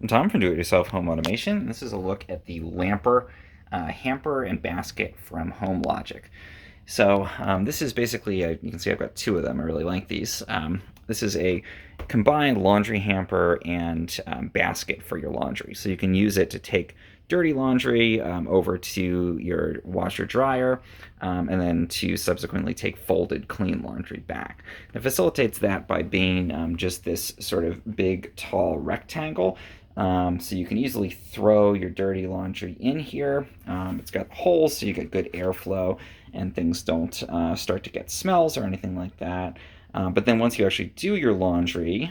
I'm Tom from Do-It-Yourself Home Automation. This is a look at the Hamper and Basket from Home Logic. So this is basically, you can see I've got two of them. I really like these. This is a combined laundry hamper and basket for your laundry. So you can use it to take dirty laundry over to your washer dryer and then to subsequently take folded clean laundry back. It facilitates that by being just this sort of big tall rectangle. So you can easily throw your dirty laundry in here. It's got holes so you get good airflow and things don't start to get smells or anything like that. But then once you actually do your laundry,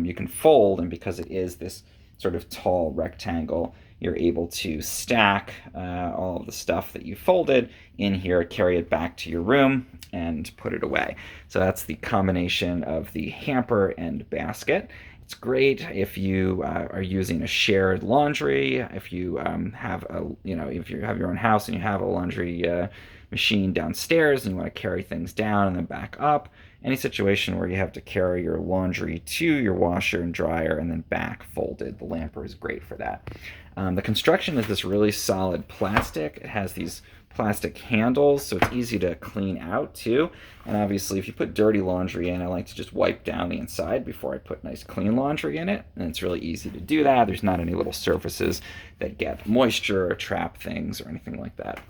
you can fold, and because it is this sort of tall rectangle, you're able to stack all of the stuff that you folded in here, carry it back to your room, and put it away. So that's the combination of the hamper and basket. It's great if you are using a shared laundry. If you have if you have your own house and you have a laundry machine downstairs and you want to carry things down and then back up. Any situation where you have to carry your laundry to your washer and dryer and then back folded, the Hamper is great for that. The construction is this really solid plastic. It has these plastic handles, so it's easy to clean out too. And obviously, if you put dirty laundry in, I like to just wipe down the inside before I put nice clean laundry in it. And it's really easy to do that. There's not any little surfaces that get moisture or trap things or anything like that.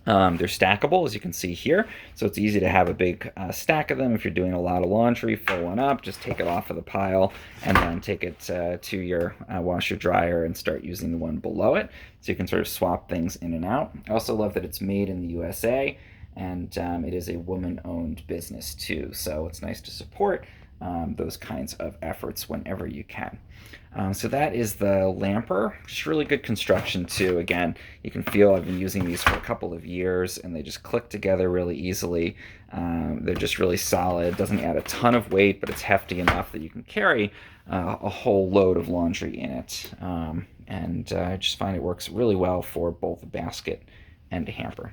They're stackable, as you can see here, so it's easy to have a big stack of them. If you're doing a lot of laundry, fill one up, just take it off of the pile, and then take it to your washer dryer and start using the one below it, so you can sort of swap things in and out. I also love that it's made in the USA, and it is a woman-owned business too, so it's nice to support those kinds of efforts whenever you can. So that is the Hamper. Just really good construction too. Again, you can feel I've been using these for a couple of years and they just click together really easily. They're just really solid. Doesn't add a ton of weight, but it's hefty enough that you can carry a whole load of laundry in it. I just find it works really well for both a basket and a hamper.